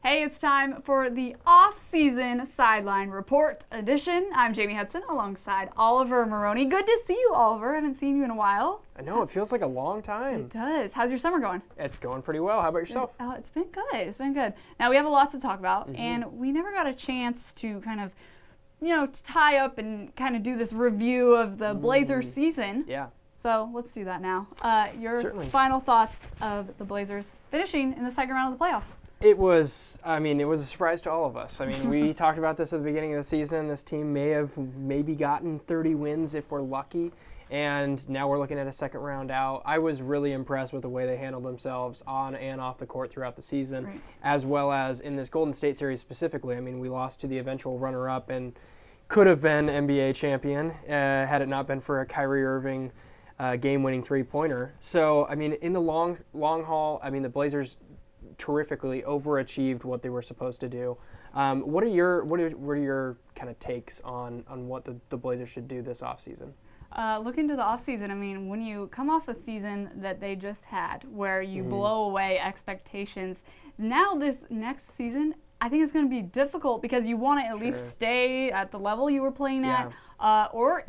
Hey, it's time for the off-season Sideline Report edition. I'm Jamie Hudson alongside Oliver Maroney. Good to see you, Oliver. I haven't seen you in a while. I know, it feels like a long time. It does. How's your summer going? It's going pretty well. How about yourself? Oh, it's been good. It's been good. Now, we have a lot to talk about, and we never got a chance to kind of, tie up and kind of do this review of the Blazers season. Yeah. So let's do that now. Your Certainly. final thoughts of the Blazers finishing in the second round of the playoffs. It was a surprise to all of us. I mean, we talked about this at the beginning of the season. This team may have gotten 30 wins if we're lucky, and now we're looking at a second round out. I was really impressed with the way they handled themselves on and off the court throughout the season, Right. as well as in this Golden State series specifically. I mean, we lost to the eventual runner-up and could have been NBA champion had it not been for a Kyrie Irving game-winning three-pointer. So, I mean, in the long haul, I mean, the Blazers terrifically overachieved what they were supposed to do. What are your kind of takes on what the Blazers should do this offseason? Looking to the offseason, I mean, when you come off a season that they just had where you blow away expectations, now this next season, I think it's going to be difficult because you want to at least stay at the level you were playing at, or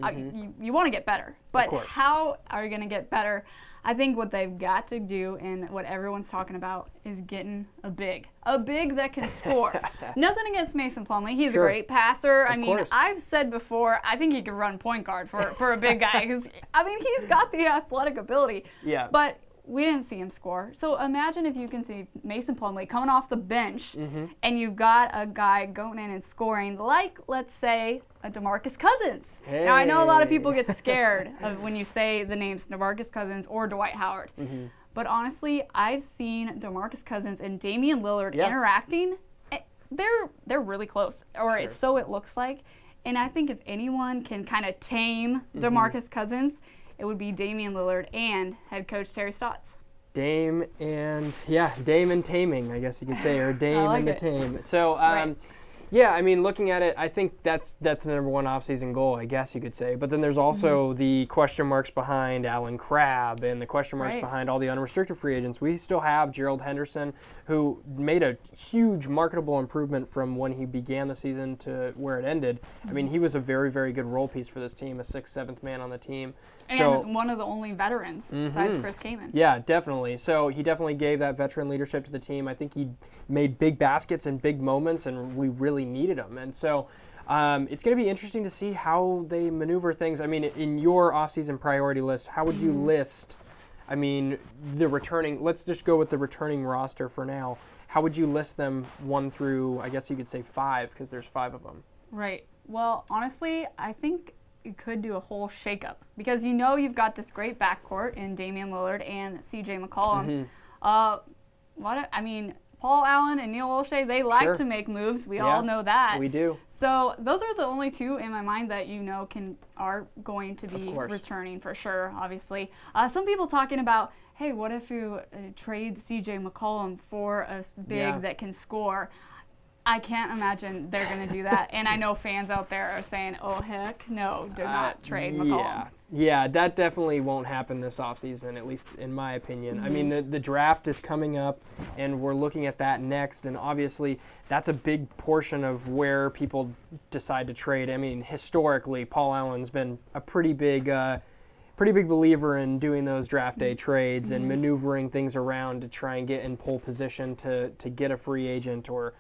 you want to get better. But how are you going to get better? I think what they've got to do and what everyone's talking about is getting a big that can score. Nothing against Mason Plumlee. He's a great passer. I mean, I've said before, I think he could run point guard for a big guy because, I mean, he's got the athletic ability. Yeah. But we didn't see him score. So imagine if you can see Mason Plumlee coming off the bench and you've got a guy going in and scoring like, let's say, a DeMarcus Cousins. Hey. Now, I know a lot of people get scared of when you say the names DeMarcus Cousins or Dwight Howard. But honestly, I've seen DeMarcus Cousins and Damian Lillard interacting. They're really close, or so it looks like. And I think if anyone can kind of tame DeMarcus Cousins, it would be Damian Lillard and head coach Terry Stotts. Dame and taming, I guess you could say, or Dame and the tame. So, yeah, I mean, looking at it, I think that's the number one offseason goal, I guess you could say. But then there's also the question marks behind Alan Crabb and the question marks behind all the unrestricted free agents. We still have Gerald Henderson, who made a huge marketable improvement from when he began the season to where it ended. I mean, he was a very, very good role piece for this team, a 6th, 7th man on the team. And one of the only veterans besides Chris Kaman. Yeah, definitely. So he definitely gave that veteran leadership to the team. I think he made big baskets and big moments, and we really needed him. And so it's going to be interesting to see how they maneuver things. I mean, in your offseason priority list, how would you list, I mean, the returning, let's just go with the returning roster for now. How would you list them 1 through, I guess you could say 5, because there's 5 of them? Right. Well, honestly, I think you could do a whole shakeup because you've got this great backcourt in Damian Lillard and CJ McCollum. Paul Allen and Neil Olshey, they like to make moves. We all know that. We do. So those are the only 2 in my mind that are going to be returning for sure, obviously. Some people talking about, hey, what if you trade CJ McCollum for a big that can score? I can't imagine they're going to do that. And I know fans out there are saying, oh, heck no, do not trade McCollum. Yeah, that definitely won't happen this offseason, at least in my opinion. I mean, the draft is coming up, and we're looking at that next. And obviously, that's a big portion of where people decide to trade. I mean, historically, Paul Allen's been a pretty big believer in doing those draft day trades and maneuvering things around to try and get in pole position to get a free agent or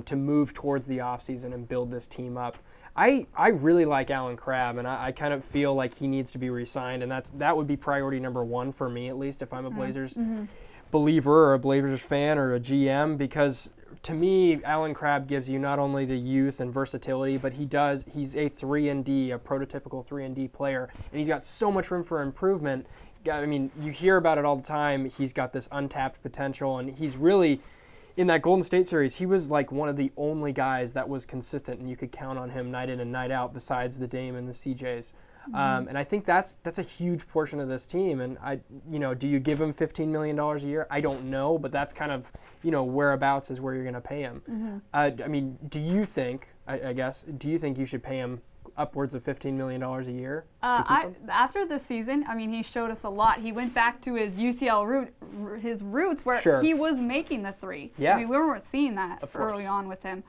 to move towards the offseason and build this team up. I really like Alan Crabb, and I kind of feel like he needs to be re-signed, and that would be priority number 1 for me, at least, if I'm a Blazers believer or a Blazers fan or a GM, because to me, Alan Crabb gives you not only the youth and versatility, but he's a 3-and-D, a prototypical 3-and-D player, and he's got so much room for improvement. I mean, you hear about it all the time. He's got this untapped potential, and he's really, in that Golden State series, he was like one of the only guys that was consistent, and you could count on him night in and night out besides the Dame and the CJs. And I think that's a huge portion of this team. And do you give him $15 million a year? I don't know, but that's kind of, whereabouts is where you're going to pay him. I mean, do you think you should pay him upwards of $15 million a year to keep him? After the season, I mean, he showed us a lot. He went back to his UCL his roots where he was making the three. Yeah. I mean, we weren't seeing that early on with him.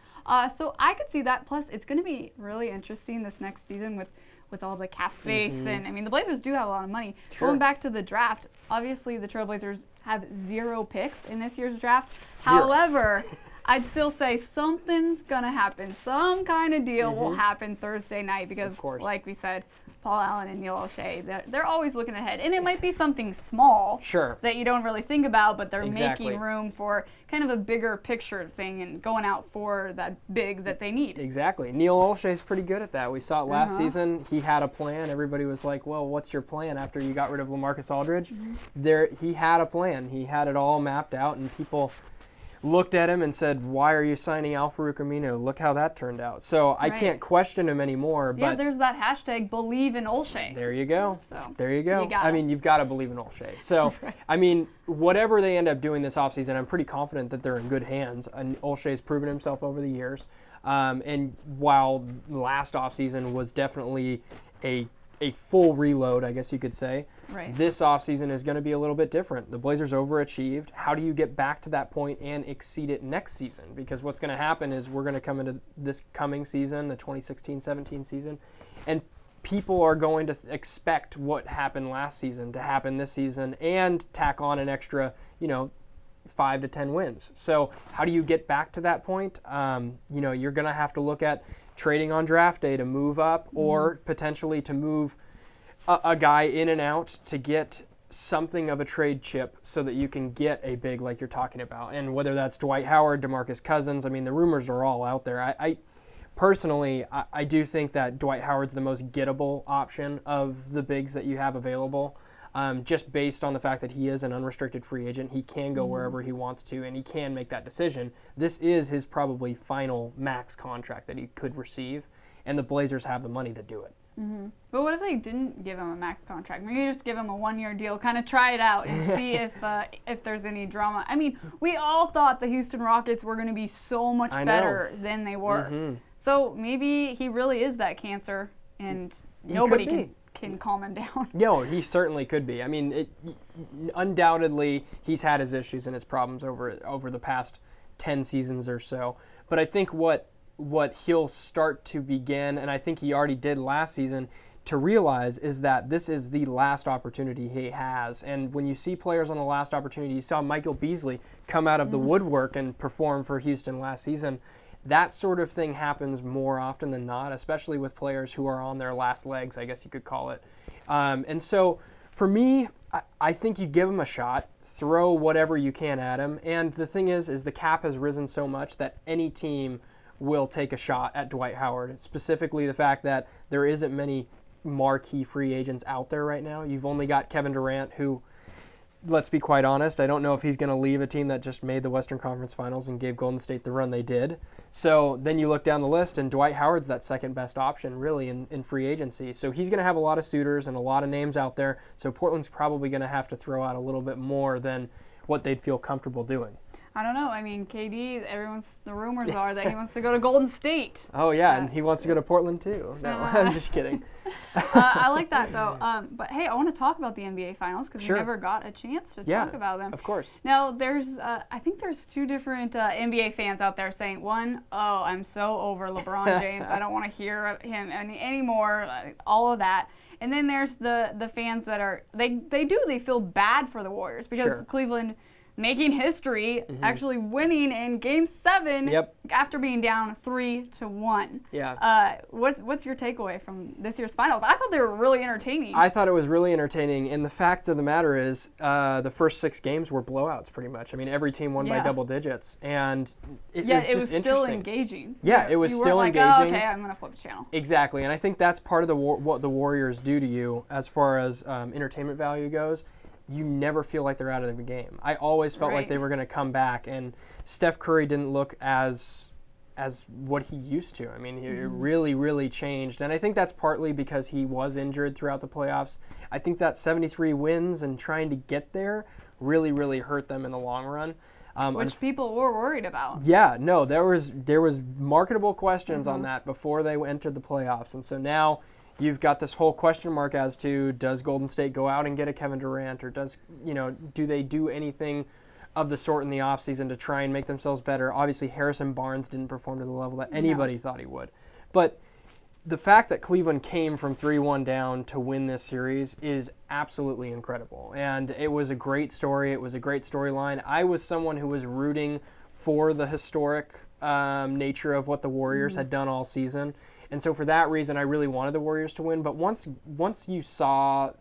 So I could see that. Plus, it's going to be really interesting this next season with all the cap space. And, I mean, the Blazers do have a lot of money. Sure. Going back to the draft, obviously the Trailblazers have 0 picks in this year's draft. 0. However, I'd still say something's going to happen. Some kind of deal will happen Thursday night because, like we said, Paul Allen and Neil O'Shea, they're always looking ahead. And it might be something small that you don't really think about, but they're making room for kind of a bigger picture thing and going out for that big that they need. Exactly. Neil O'Shea's pretty good at that. We saw it last season. He had a plan. Everybody was like, well, what's your plan after you got rid of LaMarcus Aldridge? He had a plan. He had it all mapped out, and people looked at him and said, why are you signing Al-Farouq Aminu? Look how that turned out. So I can't question him anymore. Yeah, but there's that hashtag believe in O'Shea. There you go. So there you go. I mean, you've got to believe in O'Shea. So, I mean, whatever they end up doing this offseason, I'm pretty confident that they're in good hands. And O'Shea's proven himself over the years. And while last offseason was definitely a full reload, I guess you could say, this offseason is going to be a little bit different. The Blazers overachieved. How do you get back to that point and exceed it next season? Because what's going to happen is we're going to come into this coming season, the 2016-17 season, and people are going to expect what happened last season to happen this season and tack on an extra, 5 to 10 wins. So how do you get back to that point? You're going to have to look at trading on draft day to move up or potentially to move a guy in and out to get something of a trade chip so that you can get a big like you're talking about. And whether that's Dwight Howard, DeMarcus Cousins, I mean, the rumors are all out there. I personally do think that Dwight Howard's the most gettable option of the bigs that you have available. Just based on the fact that he is an unrestricted free agent. He can go wherever he wants to, and he can make that decision. This is his probably final max contract that he could receive, and the Blazers have the money to do it. But what if they didn't give him a max contract? Maybe just give him a 1-year deal, kind of try it out and see if there's any drama. I mean, we all thought the Houston Rockets were going to be so much better than they were. So maybe he really is that cancer, and nobody can calm him down. No, he certainly could be. I mean, undoubtedly he's had his issues and his problems over the past 10 seasons or so. But I think what he'll start to begin, and I think he already did last season, to realize is that this is the last opportunity he has. And when you see players on the last opportunity, you saw Michael Beasley come out of the woodwork and perform for Houston last season. That sort of thing happens more often than not, especially with players who are on their last legs, I guess you could call it. And so for me, I think you give him a shot, throw whatever you can at him. And the thing is the cap has risen so much that any team will take a shot at Dwight Howard, specifically the fact that there isn't many marquee free agents out there right now. You've only got Kevin Durant, who, let's be quite honest, I don't know if he's going to leave a team that just made the Western Conference Finals and gave Golden State the run they did. So then you look down the list, and Dwight Howard's that second best option, really, in free agency. So he's going to have a lot of suitors and a lot of names out there, so Portland's probably going to have to throw out a little bit more than what they'd feel comfortable doing. I don't know. I mean, KD, the rumors are that he wants to go to Golden State. Oh, yeah, and he wants to go to Portland, too. No, I'm just kidding. I like that, though. But, hey, I want to talk about the NBA Finals because we never got a chance to talk about them. Of course. Now, I think there's 2 different NBA fans out there saying, one, oh, I'm so over LeBron James. I don't want to hear him anymore, all of that. And then there's the fans that are, they feel bad for the Warriors because Cleveland making history, actually winning in Game 7 after being down 3-1. Yeah. What's your takeaway from this year's finals? I thought they were really entertaining. I thought it was really entertaining, and the fact of the matter is the first 6 games were blowouts pretty much. I mean, every team won by double digits, and it was still engaging. Yeah, it was you still weren't engaging. Like, oh, okay, I'm going to flip the channel. Exactly, and I think that's part of what the Warriors do to you as far as entertainment value goes. You never feel like they're out of the game. I always felt like they were going to come back, and Steph Curry didn't look as what he used to. I mean, it really, really changed, and I think that's partly because he was injured throughout the playoffs. I think that 73 wins and trying to get there really, really hurt them in the long run. Which people were worried about. Yeah, no, there was marketable questions on that before they entered the playoffs, and so now you've got this whole question mark as to, does Golden State go out and get a Kevin Durant, or do they do anything of the sort in the offseason to try and make themselves better? Obviously, Harrison Barnes didn't perform to the level that anybody thought he would. But the fact that Cleveland came from 3-1 down to win this series is absolutely incredible. And it was a great story. It was a great storyline. I was someone who was rooting for the historic nature of what the Warriors had done all season. And so for that reason, I really wanted the Warriors to win. But once you saw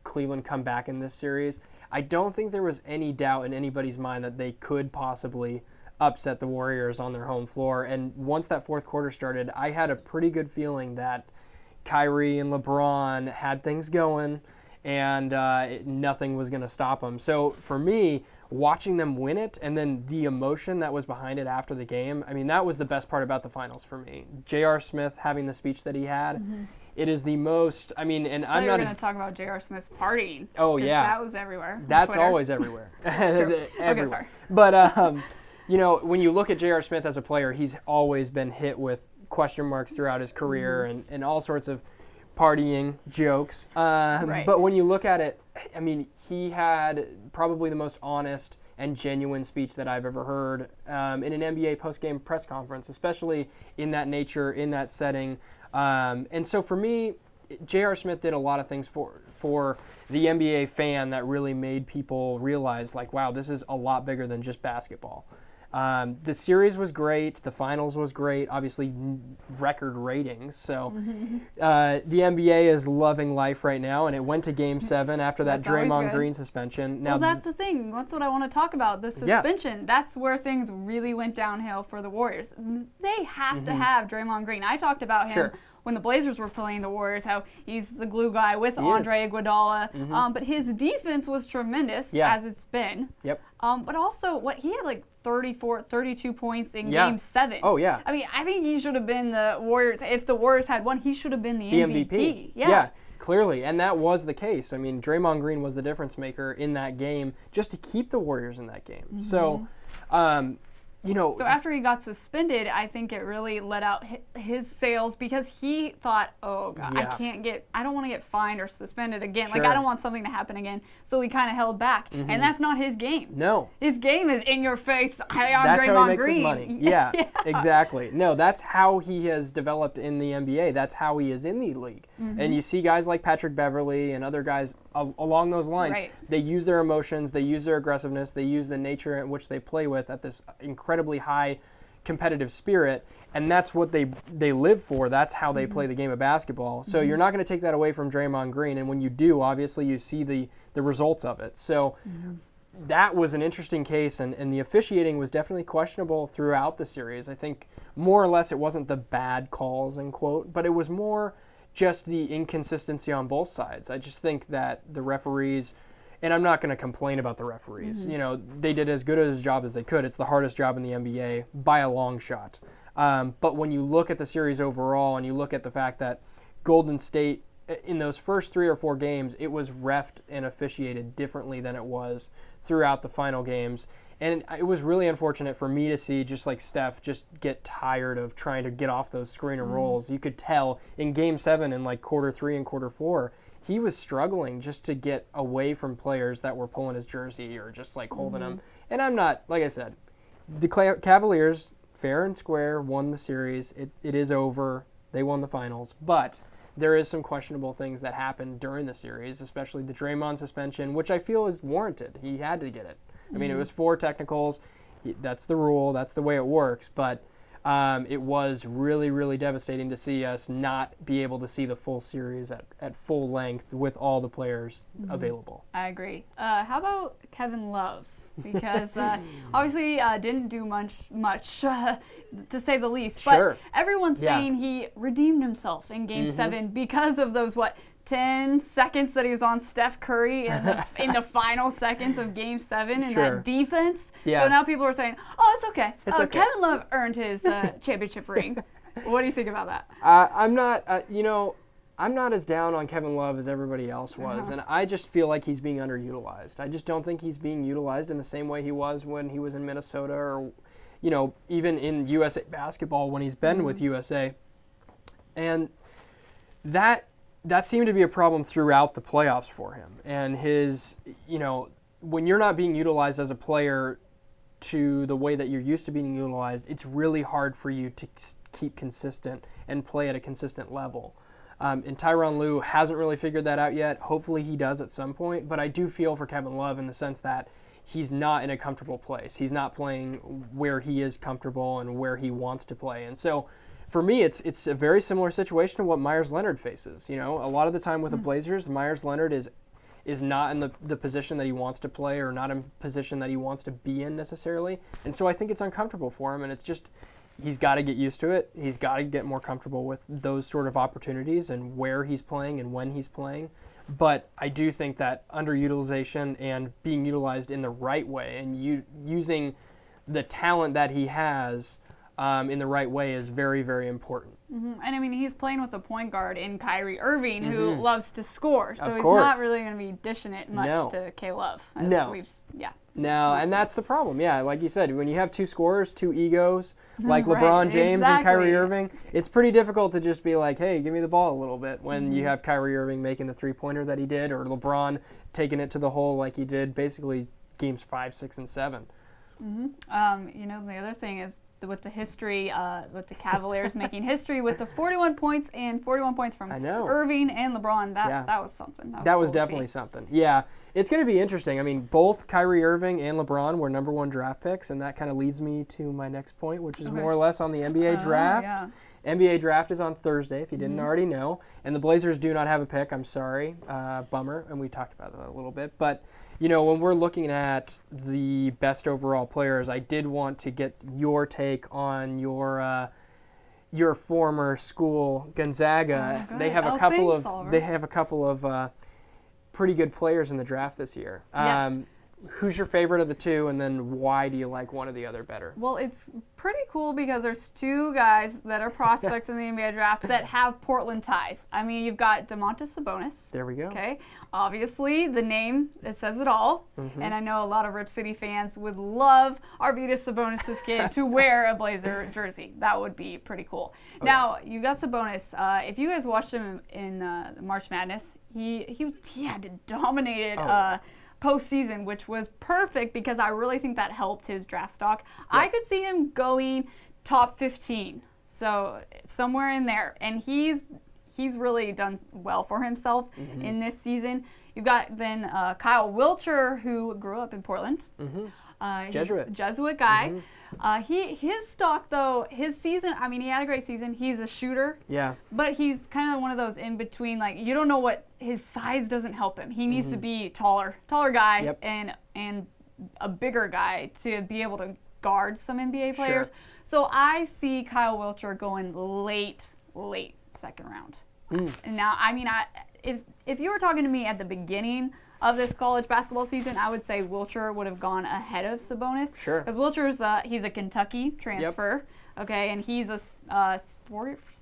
Cleveland come back in this series, I don't think there was any doubt in anybody's mind that they could possibly upset the Warriors on their home floor. And once that fourth quarter started, I had a pretty good feeling that Kyrie and LeBron had things going, and nothing was going to stop them. So for me, watching them win it, and then the emotion that was behind it after the game, I mean, that was the best part about the finals for me. J.R. Smith having the speech that he had, it is the most, I mean, and I'm not going to talk about J.R. Smith's partying. Oh, yeah. That was everywhere. That's always everywhere. Everywhere. Okay, sorry. But, when you look at J.R. Smith as a player, he's always been hit with question marks throughout his career and all sorts of partying jokes. Right. But when you look at it, I mean, he had probably the most honest and genuine speech that I've ever heard in an NBA postgame press conference, especially in that nature, in that setting. And so for me, J.R. Smith did a lot of things for the NBA fan that really made people realize, like, wow, this is a lot bigger than just basketball. The series was great. The finals was great. Obviously, record ratings. So the NBA is loving life right now, and it went to Game 7 after that Draymond Green suspension. Now, well, that's the thing. That's what I want to talk about, the suspension. That's where things really went downhill for the Warriors. They have to have Draymond Green. I talked about him when the Blazers were playing the Warriors, how he's the glue guy with Andre Iguodala. But his defense was tremendous, as it's been. Yep. But also, he had like 32 points in Game 7. Oh, yeah. I mean, I think he should have been the Warriors. If the Warriors had won, he should have been the MVP. Yeah, clearly. And that was the case. I mean, Draymond Green was the difference maker in that game just to keep the Warriors in that game. So, so after he got suspended, I think it really let out his sails because he thought, oh, God, I don't want to get fined or suspended again. Sure. Like, I don't want something to happen again. So he kind of held back. And that's not his game. No. His game is in your face. Hey, I'm that's Draymond how he makes Green. His money. Yeah, exactly. No, that's how he has developed in the NBA. That's how he is in the league. And you see guys like Patrick Beverley and other guys along those lines. Right. They use their emotions, they use their aggressiveness, they use the nature in which they play with at this incredibly high competitive spirit, and that's what they live for. That's how they play the game of basketball. So you're not going to take that away from Draymond Green, and when you do, obviously you see the results of it. So that was an interesting case, and the officiating was definitely questionable throughout the series. I think more or less it wasn't the bad calls, end quote, but it was more just the inconsistency on both sides. I just think that the referees, and I'm not going to complain about the referees, they did as good a job as they could. It's the hardest job in the NBA by a long shot. But when you look at the series overall and you look at the fact that Golden State, in those first 3 or 4 games, it was reffed and officiated differently than it was throughout the final games. And it was really unfortunate for me to see, just like Steph, just get tired of trying to get off those screen and rolls. You could tell in Game 7 and like quarter 3 and quarter 4, he was struggling just to get away from players that were pulling his jersey or just like holding him. And I'm not, like I said, the Cavaliers, fair and square, won the series. It is over. They won the finals. But there is some questionable things that happened during the series, especially the Draymond suspension, which I feel is warranted. He had to get it. I mean, it was 4 technicals. That's the rule. That's the way it works. But it was really, really devastating to see us not be able to see the full series at full length with all the players available. I agree. How about Kevin Love? Because obviously didn't do much to say the least. Sure. But everyone's saying he redeemed himself in Game 7 because of those, 10 seconds that he was on Steph Curry in the final seconds of Game 7 in that defense. Yeah. So now people are saying, oh, it's okay. It's okay. Kevin Love earned his championship ring. What do you think about that? I'm not, I'm not as down on Kevin Love as everybody else was, and I just feel like he's being underutilized. I just don't think he's being utilized in the same way he was when he was in Minnesota or, even in USA basketball when he's been with USA. And that seemed to be a problem throughout the playoffs for him. And his, when you're not being utilized as a player to the way that you're used to being utilized, it's really hard for you to keep consistent and play at a consistent level. And Tyronn Lue hasn't really figured that out yet. Hopefully he does at some point. But I do feel for Kevin Love in the sense that he's not in a comfortable place. He's not playing where he is comfortable and where he wants to play. And so for me, it's a very similar situation to what Myers Leonard faces. A lot of the time with the Blazers, Myers Leonard is not in the position that he wants to play or not in a position that he wants to be in necessarily. And so I think it's uncomfortable for him, and it's just he's got to get used to it. He's got to get more comfortable with those sort of opportunities and where he's playing and when he's playing. But I do think that underutilization and being utilized in the right way and using the talent that he has in the right way is very, very important. And I mean, he's playing with a point guard in Kyrie Irving who loves to score. So he's course. not really going to be dishing it much to K-Love. No, and that's the problem. Yeah, like you said, when you have two scorers, two egos, like LeBron James and Kyrie Irving, it's pretty difficult to just be like, hey, give me the ball a little bit when you have Kyrie Irving making the three-pointer that he did or LeBron taking it to the hole like he did basically games 5, 6, and 7. The other thing is with the history, with the Cavaliers making history with the 41 points from Irving and LeBron. That was something. That was definitely something. Yeah. It's going to be interesting. I mean, both Kyrie Irving and LeBron were number 1 draft picks, and that kind of leads me to my next point, which is more or less on the NBA draft. NBA draft is on Thursday, if you didn't already know, and the Blazers do not have a pick. I'm sorry. Bummer, and we talked about that a little bit. But, when we're looking at the best overall players, I did want to get your take on your former school, Gonzaga. They have a couple of pretty good players in the draft this year. Yes. Who's your favorite of the two, and then why do you like one or the other better? Well, it's pretty cool because there's 2 guys that are prospects in the NBA draft that have Portland ties. I mean, you've got Domantas Sabonis. There we go. Okay. Obviously, the name, it says it all. And I know a lot of Rip City fans would love Arvydas Sabonis' kid to wear a Blazer jersey. That would be pretty cool. Now, you've got Sabonis. If you guys watched him in March Madness, he had dominated postseason, which was perfect because I really think that helped his draft stock. I could see him going top 15, so somewhere in there, and he's really done well for himself in this season. You've got then Kyle Wiltshire, who grew up in Portland. Jesuit guy. His stock, though, his season, I mean, he had a great season. He's a shooter. Yeah. But he's kind of one of those in between, like, you don't know what his size doesn't help him. He needs to be taller guy and a bigger guy to be able to guard some NBA players. Sure. So I see Kyle Wiltshire going late second round. And now, I mean, if you were talking to me at the beginning of this college basketball season, I would say Wiltshire would have gone ahead of Sabonis. Sure. Because Wiltshire's he's a Kentucky transfer, okay, and he's a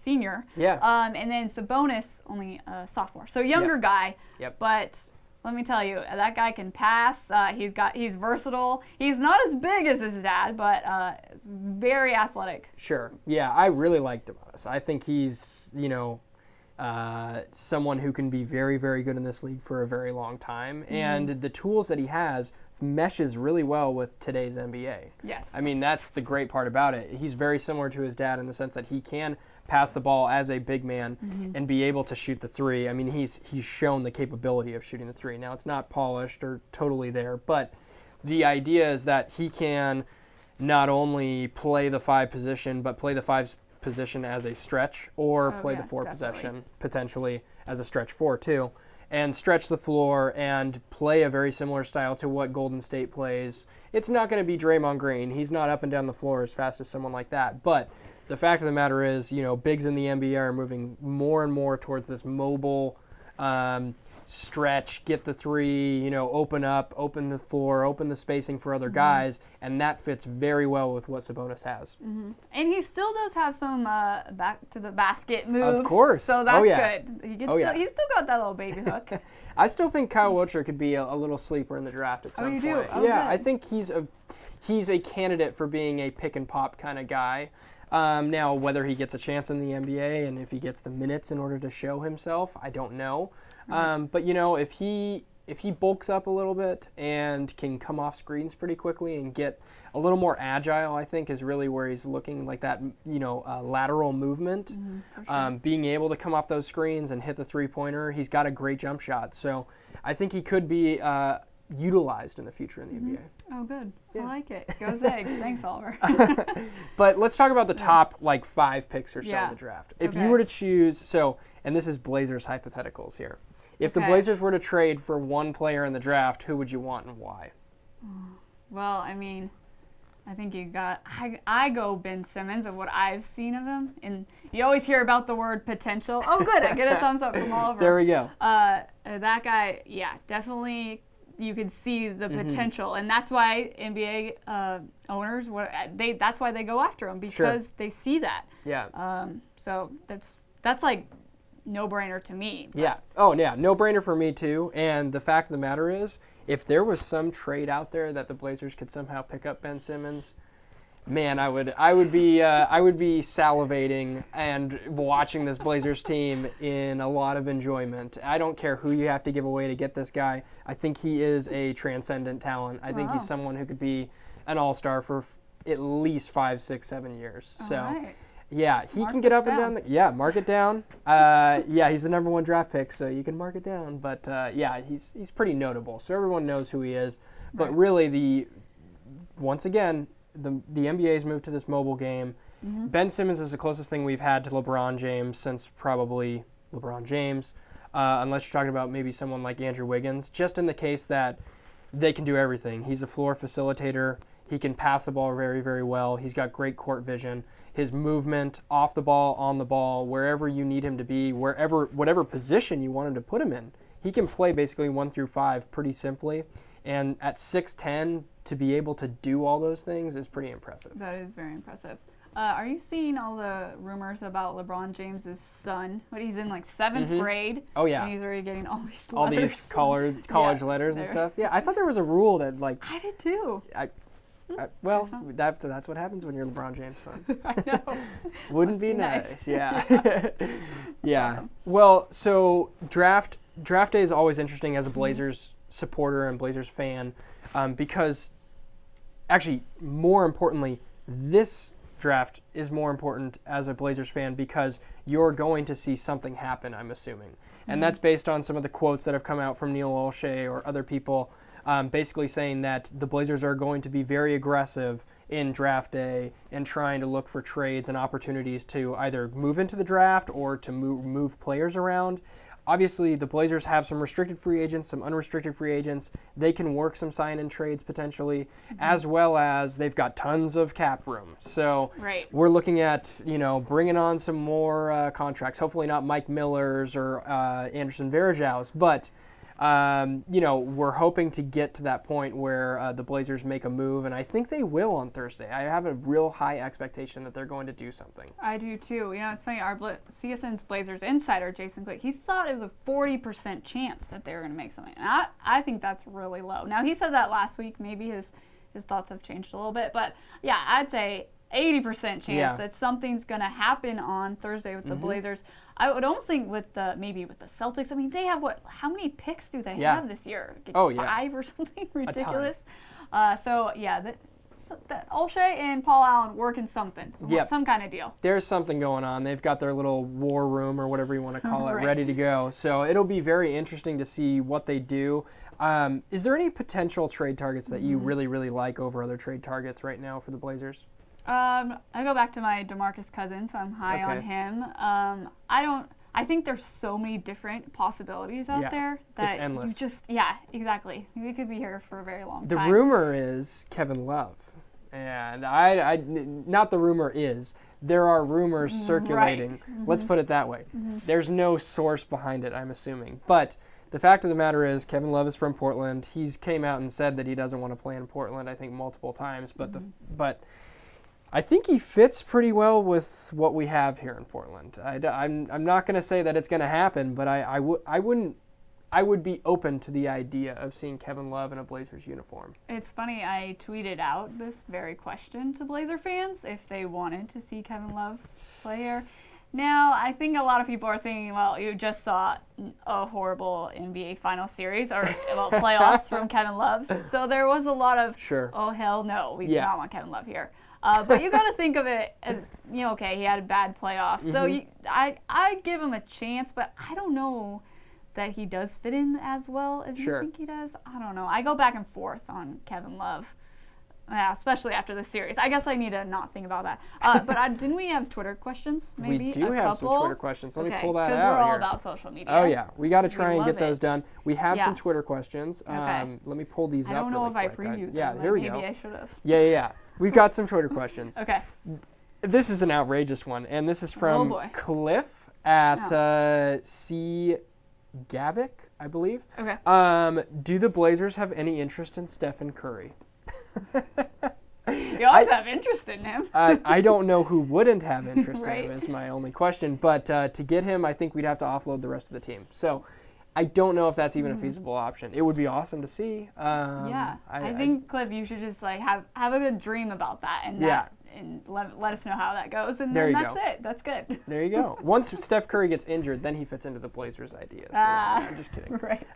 senior. Yeah. And then Sabonis only a sophomore, so younger guy. But let me tell you, that guy can pass. He's versatile. He's not as big as his dad, but very athletic. Sure. Yeah, I really like Domantas. I think he's someone who can be very, very good in this league for a very long time. And the tools that he has meshes really well with today's NBA. Yes. I mean, that's the great part about it. He's very similar to his dad in the sense that he can pass the ball as a big man and be able to shoot the three. I mean, he's shown the capability of shooting the three. Now, it's not polished or totally there, but the idea is that he can not only play the 5 position, but play the 5 position as a stretch or play the 4 possession potentially as a stretch 4 too, and stretch the floor and play a very similar style to what Golden State plays. It's not going to be Draymond Green. He's not up and down the floor as fast as someone like that, but the fact of the matter is, bigs in the NBA are moving more and more towards this mobile stretch, get the three, open up, open the floor, open the spacing for other guys, and that fits very well with what Sabonis has. Mm-hmm. And he still does have some back to the basket moves. Of course. So that's good. He's still got that little baby hook. I still think Kyle Wiltshire could be a little sleeper in the draft at some point. Do? Oh, yeah, good. I think he's a candidate for being a pick and pop kind of guy. Now, whether he gets a chance in the NBA and if he gets the minutes in order to show himself, I don't know. But if he bulks up a little bit and can come off screens pretty quickly and get a little more agile, I think is really where he's looking, like that, lateral movement. For sure. Being able to come off those screens and hit the three-pointer. He's got a great jump shot. So I think he could be utilized in the future in the NBA. Oh, good. Yeah. I like it. Go Zags. Thanks, Oliver. But let's talk about the top 5 picks or so in the draft. If you were to choose, and this is Blazers hypotheticals here. If the Blazers were to trade for one player in the draft, who would you want and why? Well, I mean, I think I go Ben Simmons of what I've seen of him. And you always hear about the word potential. Oh, good. I get a thumbs up from Oliver. There we go. That guy, definitely you could see the potential. And that's why NBA owners, that's why they go after him, because they see that. Yeah. So that's like no-brainer to me. Yeah. Oh, yeah. No-brainer for me, too. And the fact of the matter is, if there was some trade out there that the Blazers could somehow pick up Ben Simmons, man, I would be salivating and watching this Blazers team in a lot of enjoyment. I don't care who you have to give away to get this guy. I think he is a transcendent talent. I think he's someone who could be an all-star for at least 5, 6, 7 years. All so. Right. Yeah, he can get up and down. Mark it down. He's the number 1 draft pick, so you can mark it down. But he's pretty notable, so everyone knows who he is. But really, once again, the NBA's moved to this mobile game. Mm-hmm. Ben Simmons is the closest thing we've had to LeBron James since probably LeBron James, unless you're talking about maybe someone like Andrew Wiggins. Just in the case that they can do everything. He's a floor facilitator. He can pass the ball very, very well. He's got great court vision. His movement, off the ball, on the ball, wherever you need him to be, whatever position you want him to put him in, he can play basically 1 through 5 pretty simply. And at 6'10", to be able to do all those things is pretty impressive. That is very impressive. Are you seeing all the rumors about LeBron James's son? But he's in 7th grade. Oh yeah. And he's already getting all these letters. All these college letters and stuff. Yeah, I thought there was a rule that I did too. That's what happens when you're LeBron James' son. I know. Wouldn't be nice. Yeah. Yeah. Awesome. Well, so draft day is always interesting as a Blazers supporter and Blazers fan, because actually, more importantly, this draft is more important as a Blazers fan because you're going to see something happen, I'm assuming. And that's based on some of the quotes that have come out from Neil Olshey or other people, basically saying that the Blazers are going to be very aggressive in draft day and trying to look for trades and opportunities to either move into the draft or to move players around. Obviously, the Blazers have some restricted free agents, some unrestricted free agents. They can work some sign-in trades potentially, as well as they've got tons of cap room. So we're looking at, bringing on some more contracts. Hopefully not Mike Miller's or Anderson Varejão's, but we're hoping to get to that point where the Blazers make a move, and I think they will on Thursday. I have a real high expectation that they're going to do something. I do too. It's funny, our CSN's Blazers insider, Jason Quick, he thought it was a 40% chance that they were going to make something. And I think that's really low. Now, he said that last week. Maybe his thoughts have changed a little bit. But, yeah, I'd say 80% chance that something's going to happen on Thursday with the Blazers. I would almost think with the Celtics. I mean, they have how many picks do they have this year? 5 or something ridiculous. That Olshey and Paul Allen working something, some kind of deal. There's something going on. They've got their little war room or whatever you want to call it ready to go. So it'll be very interesting to see what they do. Is there any potential trade targets that you really, really like over other trade targets right now for the Blazers? I go back to my DeMarcus Cousins. I'm high on him. I think there's so many different possibilities out there that it's endless. Exactly. We could be here for a very long time. The rumor is Kevin Love, and I not the rumor is. There are rumors circulating. Let's put it that way. There's no source behind it, I'm assuming, but the fact of the matter is Kevin Love is from Portland. He's came out and said that he doesn't want to play in Portland, I think, multiple times. But but I think he fits pretty well with what we have here in Portland. I'm not going to say that it's going to happen, but I would be open to the idea of seeing Kevin Love in a Blazers uniform. It's funny, I tweeted out this very question to Blazer fans if they wanted to see Kevin Love play here. Now, I think a lot of people are thinking, well, you just saw a horrible NBA final series or playoffs from Kevin Love. So there was a lot of, oh, hell no, we do not want Kevin Love here. But you got to think of it as, okay, he had a bad playoff. So I'd give him a chance, but I don't know that he does fit in as well as you think he does. I don't know. I go back and forth on Kevin Love. Yeah, especially after the series. I guess I need to not think about that. But didn't we have Twitter questions? Maybe we do have some Twitter questions. Let me pull that out because we're all here. about social media. Oh, yeah. We got to try and get those done. We have some Twitter questions. Okay. Let me pull these up. I don't know really if quick. I previewed them. Yeah, here we go. Maybe I should have. Yeah. We've got some Twitter questions. Okay. This is an outrageous one, and this is from Cliff at C. Gavick, I believe. Okay. Do the Blazers have any interest in Stephen Curry? You always have interest in him. I don't know who wouldn't have interest in him is my only question. But to get him, I think we'd have to offload the rest of the team. So I don't know if that's even a feasible option. It would be awesome to see. I think, Cliff, you should just have a good dream about that and and let us know how that goes. And then that's it. That's good. There you go. Once Steph Curry gets injured, then he fits into the Blazers' ideas. I'm just kidding. Right.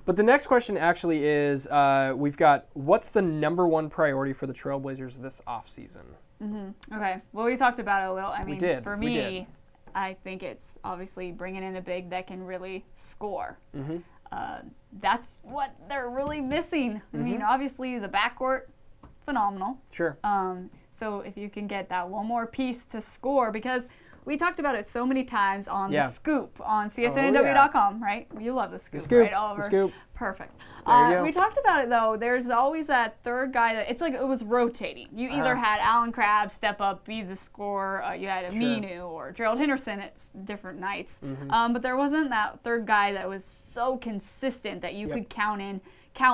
But the next question actually is, we've got, what's the number one priority for the Trailblazers this offseason? Okay. Well, we talked about it a little. I mean, for me, did. I think it's obviously bringing in a big that can really score. That's what they're really missing. I mean, obviously the backcourt, phenomenal. Sure. So if you can get that one more piece to score, because we talked about it so many times on the Scoop on csnw.com, right? You love the Scoop, right, Oliver? The Scoop. Perfect. There you go. We talked about it, though. There's always that third guy that it's like it was rotating. You either had Alan Crabb step up, be the scorer. You had Aminu or Gerald Henderson at different nights. But there wasn't that third guy that was so consistent that you could count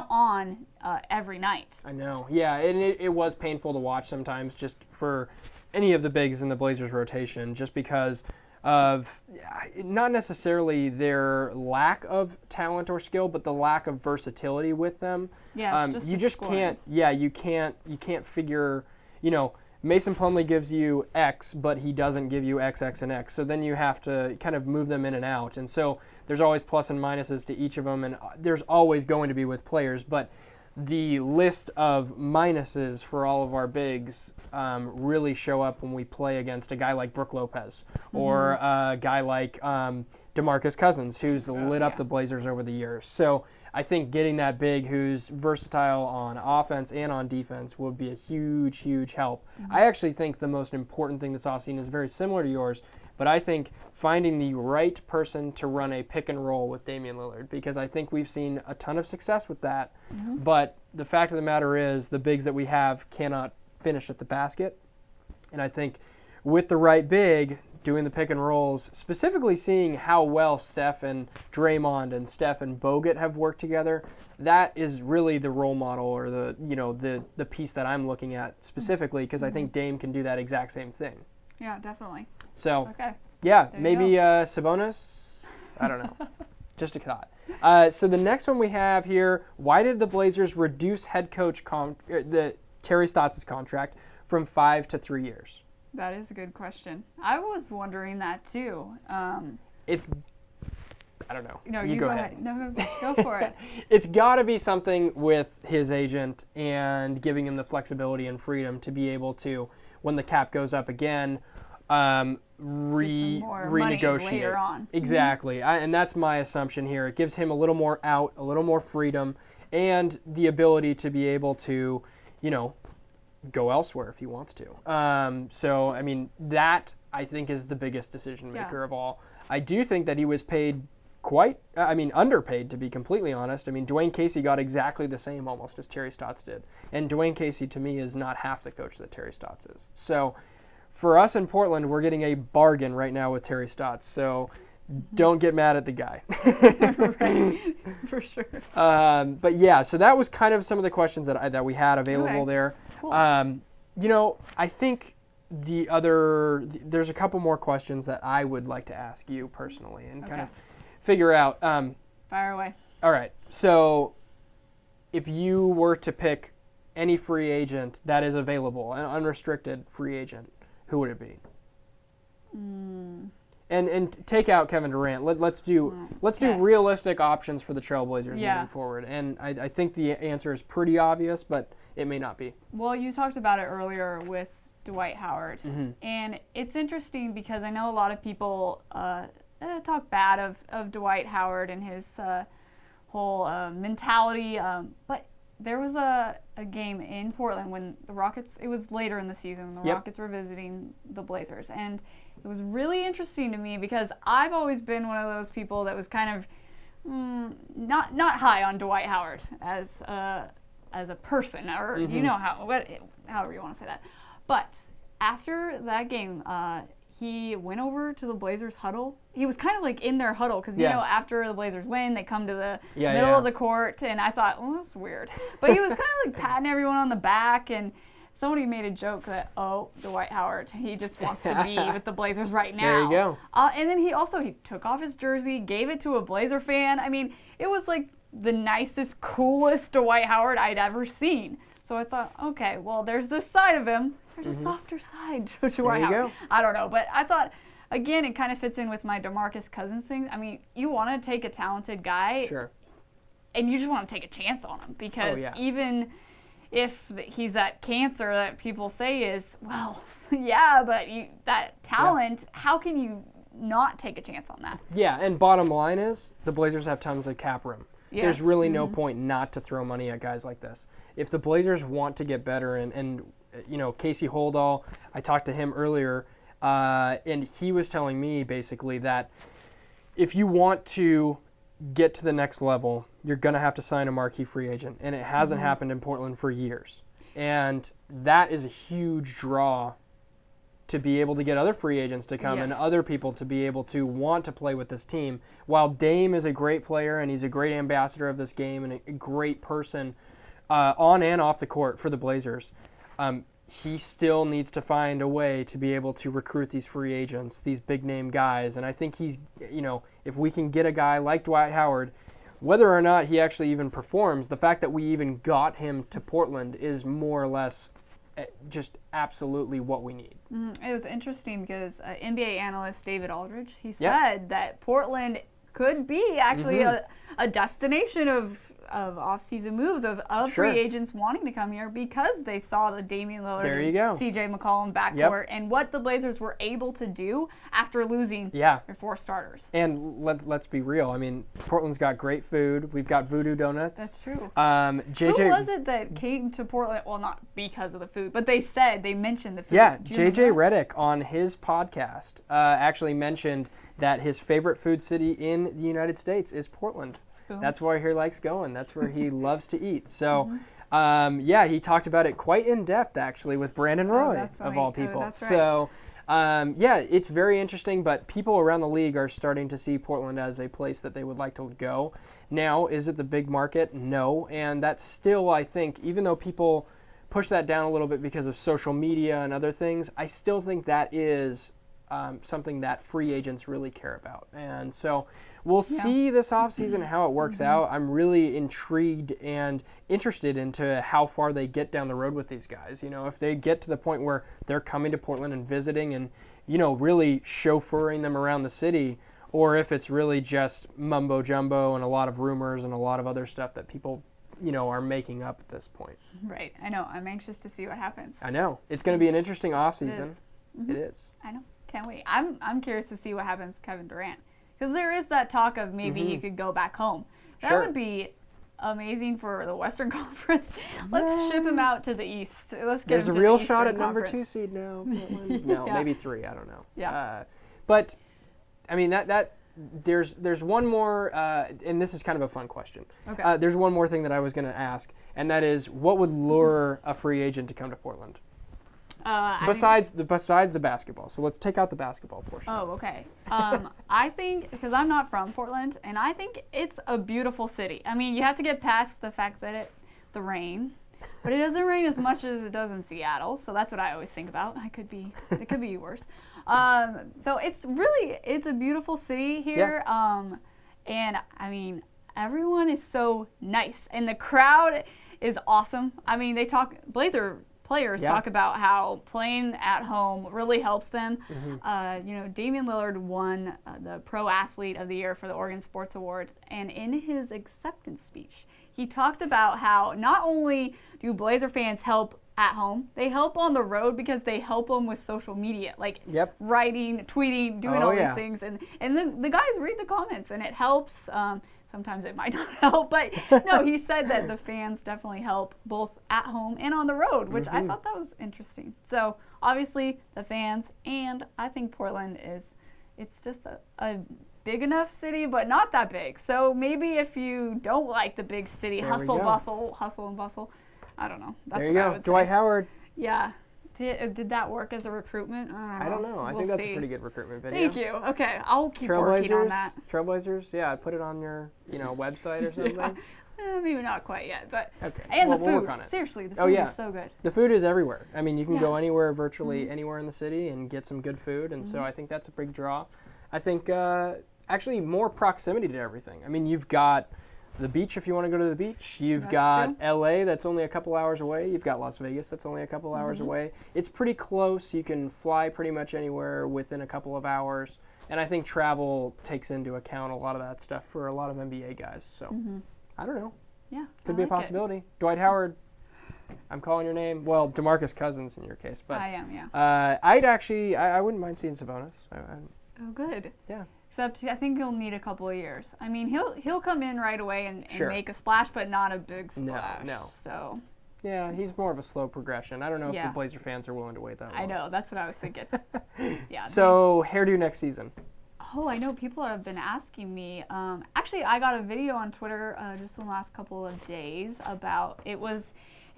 on every night. I know. Yeah, and it was painful to watch sometimes just for any of the bigs in the Blazers rotation, just because of not necessarily their lack of talent or skill, but the lack of versatility with them. Yeah, you just can't. Yeah, you can't figure. Mason Plumlee gives you X, but he doesn't give you X, X, and X. So then you have to kind of move them in and out, and so there's always plus and minuses to each of them, and there's always going to be with players, but the list of minuses for all of our bigs really show up when we play against a guy like Brook Lopez or a guy like DeMarcus Cousins, who's lit up the Blazers over the years. So I think getting that big who's versatile on offense and on defense would be a huge, huge help. I actually think the most important thing this offseason is very similar to yours, but I think finding the right person to run a pick and roll with Damian Lillard, because I think we've seen a ton of success with that. But the fact of the matter is the bigs that we have cannot finish at the basket. And I think with the right big, doing the pick and rolls, specifically seeing how well Steph and Draymond and Steph and Bogut have worked together, that is really the role model or the piece that I'm looking at specifically, because I think Dame can do that exact same thing. Yeah, definitely. So, there maybe Sabonis? I don't know. Just a thought. So the next one we have here, why did the Blazers reduce head coach Terry Stotts' contract from 5 to 3 years? That is a good question. I was wondering that too. I don't know. No, you go ahead. No, go for it. It's got to be something with his agent and giving him the flexibility and freedom to be able to, when the cap goes up again, renegotiate later on. Exactly. And that's my assumption here. It gives him a little more out, a little more freedom, and the ability to be able to, go elsewhere if he wants to. So, I mean, that I think is the biggest decision maker of all. I do think that he was paid underpaid, to be completely honest. I mean, Dwayne Casey got exactly the same almost as Terry Stotts did. And Dwayne Casey, to me, is not half the coach that Terry Stotts is. So for us in Portland, we're getting a bargain right now with Terry Stotts. So don't get mad at the guy. Right, for sure. But yeah, so that was kind of some of the questions that we had available there. Cool. I think there's a couple more questions that I would like to ask you personally and kind of figure out. Fire away. All right. So if you were to pick any free agent that is available, an unrestricted free agent, who would it be? And take out Kevin Durant. Let's do realistic options for the Trailblazers moving forward. And I think the answer is pretty obvious, but it may not be. Well, you talked about it earlier with Dwight Howard. And it's interesting because I know a lot of people talk bad of Dwight Howard and his whole mentality. But there was a game in Portland when the Rockets, it was later in the season, when the Rockets were visiting the Blazers. And it was really interesting to me because I've always been one of those people that was kind of not high on Dwight Howard as a person, or you know however you want to say that. But after that game, he went over to the Blazers huddle. He was kind of like in their huddle because, you know, after the Blazers win, they come to the middle of the court. And I thought, well, that's weird. But he was kind of like patting everyone on the back. And somebody made a joke that, Dwight Howard, he just wants to be with the Blazers right now. There you go. And then he took off his jersey, gave it to a Blazer fan. I mean, it was like the nicest, coolest Dwight Howard I'd ever seen. So I thought, okay, well, there's this side of him. There's a softer side to Dwight Howard. I don't know, but I thought, again, it kind of fits in with my DeMarcus Cousins thing. I mean, you want to take a talented guy, and you just want to take a chance on him because even if he's that cancer that people say is, well, but that talent, how can you not take a chance on that? Yeah, and bottom line is the Blazers have tons of cap room. There's really no point not to throw money at guys like this. If the Blazers want to get better, and Casey Holdall, I talked to him earlier, and he was telling me basically that if you want to get to the next level, you're going to have to sign a marquee free agent, and it hasn't happened in Portland for years. And that is a huge draw to be able to get other free agents to come and other people to be able to want to play with this team. While Dame is a great player and he's a great ambassador of this game and a great person on and off the court for the Blazers, he still needs to find a way to be able to recruit these free agents, these big-name guys. And I think he's, if we can get a guy like Dwight Howard, whether or not he actually even performs, the fact that we even got him to Portland is more or less just absolutely what we need. It was interesting because NBA analyst David Aldridge, he said that Portland could be actually a destination of off-season moves of free agents wanting to come here because they saw the Damian Lillard, C.J. McCollum backcourt and what the Blazers were able to do after losing their 4 starters. And let's be real. I mean, Portland's got great food. We've got Voodoo Donuts. That's true. Who was it that came to Portland? Well, not because of the food, but they mentioned the food. Yeah, J.J. Redick on his podcast actually mentioned that his favorite food city in the United States is Portland. Boom. That's where he likes going. That's where he loves to eat. So, he talked about it quite in depth, actually, with Brandon Roy, of all people. That's right. So, it's very interesting, but people around the league are starting to see Portland as a place that they would like to go. Now, is it the big market? No. And that's still, I think, even though people push that down a little bit because of social media and other things, I still think that is something that free agents really care about. And so we'll see this offseason how it works out. I'm really intrigued and interested into how far they get down the road with these guys. If they get to the point where they're coming to Portland and visiting and, really chauffeuring them around the city, or if it's really just mumbo jumbo and a lot of rumors and a lot of other stuff that people, are making up at this point. Right. I know. I'm anxious to see what happens. I know. It's going to be an interesting offseason. It is. I know. Can't wait. I'm curious to see what happens to Kevin Durant. Because there is that talk of maybe he could go back home. That would be amazing for the Western Conference. Let's ship him out to the East. Let's get him to the Eastern Conference. There's a real shot at number 2 seed now. No, maybe 3. I don't know. Yeah. But I mean that there's one more, and this is kind of a fun question. Okay. There's one more thing that I was going to ask, and that is, what would lure a free agent to come to Portland? Besides the basketball. So let's take out the basketball portion. Oh, okay. I think, because I'm not from Portland, and I think it's a beautiful city. I mean, you have to get past the fact that the rain, but it doesn't rain as much as it does in Seattle, so that's what I always think about. It could be worse. So it's a beautiful city here, and I mean, everyone is so nice, and the crowd is awesome. I mean, Blazer players talk about how playing at home really helps them. Damian Lillard won the Pro Athlete of the Year for the Oregon Sports Award, and in his acceptance speech, he talked about how not only do Blazer fans help at home, they help on the road because they help them with social media, like writing, tweeting, doing all these things, and then the guys read the comments, and it helps. Sometimes it might not help, but no, he said that the fans definitely help both at home and on the road, which I thought that was interesting. So obviously the fans, and I think Portland it's just a big enough city, but not that big. So maybe if you don't like the big city hustle and bustle, I don't know. That's there you what go. I would Dwight say. Howard. Yeah. Did that work as a recruitment? I don't know. I think that's a pretty good recruitment video. Thank you. Okay, I'll keep working on that. Trailblazers, yeah, put it on your, website or something. Maybe not quite yet, but okay. And the food. we'll work on it. Seriously, the food is so good. The food is everywhere. I mean, you can go anywhere, virtually anywhere in the city, and get some good food, and so I think that's a big draw. I think actually more proximity to everything. I mean, you've got the beach if you want to go to the beach. You've got LA that's only a couple hours away. You've got Las Vegas that's only a couple hours away. It's pretty close. You can fly pretty much anywhere within a couple of hours. And I think travel takes into account a lot of that stuff for a lot of NBA guys. So I don't know. Yeah. Could be a possibility. Dwight Howard, I'm calling your name. Well, DeMarcus Cousins in your case. But I am, yeah. I wouldn't mind seeing Sabonis. Oh, good. Yeah. Except I think he'll need a couple of years. I mean, he'll come in right away and make a splash, but not a big splash. No. So. Yeah, he's more of a slow progression. I don't know if the Blazer fans are willing to wait that long. I know. That's what I was thinking. Yeah. So, hairdo next season. Oh, I know people have been asking me. Actually, I got a video on Twitter just in the last couple of days about it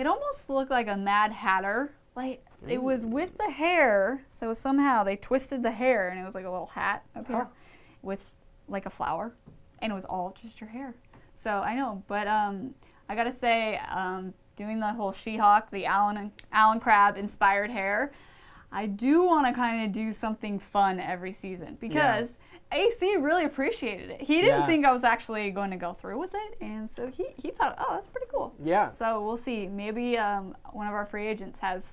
almost looked like a Mad Hatter. Like, it was with the hair, so somehow they twisted the hair, and it was like a little hat up here with like a flower, and it was all just your hair. So I know, but I gotta say, doing the whole She-Hulk, the Alan Crabb inspired hair, I do want to kind of do something fun every season because AC really appreciated it. He didn't think I was actually going to go through with it, and so he thought, oh, that's pretty cool. Yeah. So we'll see. Maybe one of our free agents has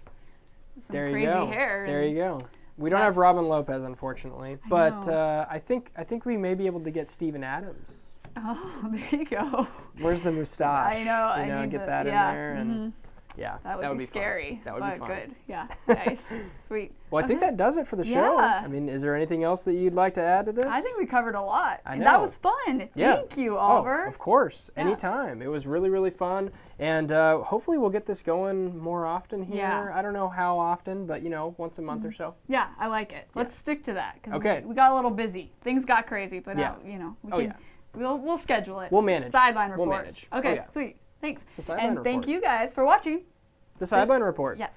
some crazy hair. There you go. We don't have Robin Lopez, unfortunately, but I think we may be able to get Steven Adams. Oh, there you go. Where's the moustache? I know. I need get that in there, and that would be scary. That would be fun. Good. Yeah. Nice. Sweet. Well, I think that does it for the show. I mean, is there anything else that you'd like to add to this? I think we covered a lot. I know. That was fun. Thank you, Oliver. Oh, of course. Anytime. It was really, really fun. And hopefully we'll get this going more often here. Yeah. I don't know how often, but, once a month or so. Yeah, I like it. Let's stick to that because we got a little busy. Things got crazy, but now, we'll schedule it. We'll manage. Sideline report. We'll manage. Okay, sweet. Thanks. It's the Sideline Thank report. you guys for watching. The Sideline report. Yes.